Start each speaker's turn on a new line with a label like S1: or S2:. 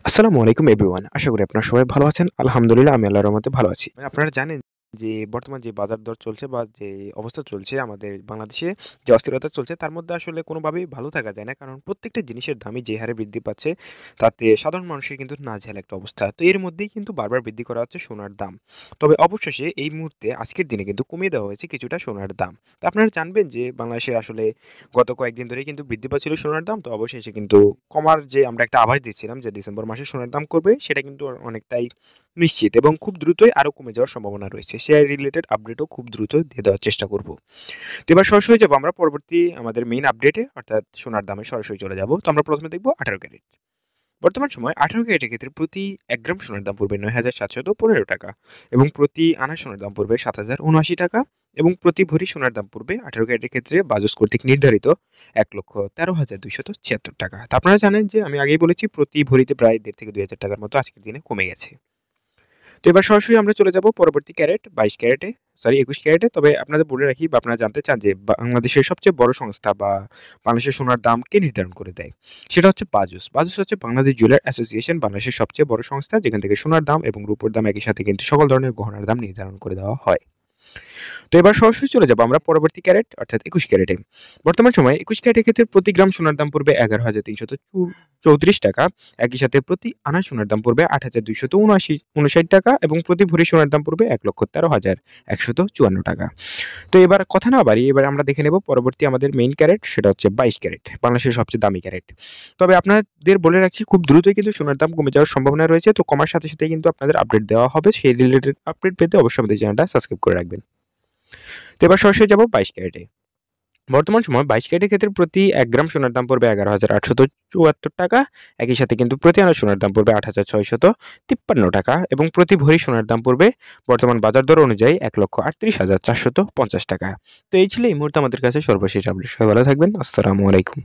S1: আসসালামু আলাইকুম এভরিওয়ান। আশা করি আপনারা সবাই ভালো আছেন। আলহামদুলিল্লাহ আমি আল্লাহর রহমতে ভালো আছি। আপনারা জানেন যে বর্তমান যে বাজার দর চলছে বা যে অবস্থা চলছে আমাদের বাংলাদেশে যে অস্থিরতা চলছে তার মধ্যে আসলে কোনোভাবেই ভালো থাকা যায় না। কারণ প্রত্যেকটা জিনিসের দামই যে হারে বৃদ্ধি পাচ্ছে তাতে সাধারণ মানুষের কিন্তু নাজেহাল একটা অবস্থা। তো এর মধ্যেই কিন্তু বারবার বৃদ্ধি করা হচ্ছে সোনার দাম। তবে অবশেষে এই মুহূর্তে আজকের দিনে কিন্তু কমিয়ে দেওয়া হয়েছে কিছুটা সোনার দাম। তো আপনারা জানবেন যে বাংলাদেশের আসলে গত কয়েকদিন ধরেই কিন্তু বৃদ্ধি পাচ্ছিল সোনার দাম। তো অবশেষে কিন্তু কমার যে আমরা একটা আভাস দিচ্ছিলাম যে ডিসেম্বর মাসে সোনার দাম কমবে সেটা কিন্তু অনেকটাই নিশ্চিত এবং খুব দ্রুতই আরো কমে যাওয়ার সম্ভাবনা রয়েছে। শেয়ার রিলেটেড আপডেটও খুব দ্রুত দিয়ে দেওয়ার চেষ্টা করব। তো এবার সরাসরি যাব আমরা পরবর্তী আমাদের মেইন আপডেটে অর্থাৎ সোনার দামে সরাসরি চলে যাব। তো আমরা প্রথমে দেখব 18 ক্যারেট। বর্তমান সময়ে 18 ক্যারেটের ক্ষেত্রে প্রতি ১ গ্রাম সোনার দাম পড়বে ৯,৭১৫ টাকা এবং প্রতি আনা সোনার দাম পড়বে ৭,০৭৯ টাকা এবং প্রতি ভরি সোনার দাম পড়বে 18 ক্যারেটের ক্ষেত্রে বাজাজ কর্তৃক নির্ধারিত ১,১৩,২৭৬ টাকা। তা আপনারা জানেন যে আমি আগেই বলেছি প্রতি ভরিতে প্রায় ১,৫০০ থেকে ২,০০০ টাকার মতো আজকের দিনে কমে গেছে। তো এবার সরাসরি আমরা চলে যাব পরবর্তী ক্যারেট ২২ ক্যারেটে, সরি ২১ ক্যারেটে। তবে আপনাদের বলে রাখি বা আপনারা জানতে চান যে বাংলাদেশের সবচেয়ে বড় সংস্থা বা বাংলাদেশের সোনার দাম কে নির্ধারণ করে দেয়? সেটা হচ্ছে বাজুস। বাজুস হচ্ছে বাংলাদেশ জুয়েলার অ্যাসোসিয়েশন, বাংলাদেশের সবচেয়ে বড় সংস্থা যেখান থেকে সোনার দাম এবং রূপোর দাম একই সাথে কিন্তু সকল ধরনের গহনার দাম নির্ধারণ করে দেওয়া হয়। তো এবার সরাসরি চলে যাব আমরা পরবর্তী ক্যারেট অর্থাৎ ২১ ক্যারেটে। বর্তমান সময়ে ২১ ক্যারেটের ক্ষেত্রে প্রতি গ্রাম সোনার দাম পড়বে ১১,৩৩৪ টাকা। একই সাথে প্রতি আনা সোনার দাম পড়বে ৮,২৭৯ টাকা এবং প্রতি ভরি সোনার দাম পড়বে ১,১৩,১৫৪ টাকা। তো এবার কথা না বাড়িয়ে এবার আমরা দেখে নেব পরবর্তী আমাদের মেইন ক্যারেট সেটা হচ্ছে ২২ ক্যারেট, বাংলাদেশের সবচেয়ে দামি ক্যারেট। তবে আপনাদের বলে রাখছি খুব দ্রুতই কিন্তু সোনার দাম কমে যাওয়ার সম্ভাবনা রয়েছে। তো কমার সাথে সাথেই কিন্তু আপনাদের আপডেট দেওয়া হবে। সেই রিলেটেড আপডেট পেতে অবশ্যই আমাদের চ্যানেলটা সাবস্ক্রাইব করে রাখবেন। তো এবার সরাসরি যাব ২২ ক্যারেটে। বর্তমান সময়ে ২২ ক্যারেটের ক্ষেত্রে প্রতি ১ গ্রাম সোনার দাম পড়বে ১১,৮৭৪ টাকা। একই সাথে কিন্তু প্রতি আনা সোনার দাম পড়বে ৮,৬৫৩ টাকা এবং প্রতি ভরি সোনার দাম পড়বে বর্তমান বাজার দর অনুযায়ী ১,৩৮,৪৫০ টাকা। তো এই ছিল এই মুহূর্তে আমাদের কাছে সর্বশেষ আপডেট। সবাই ভালো থাকবেন। আসসালামু আলাইকুম।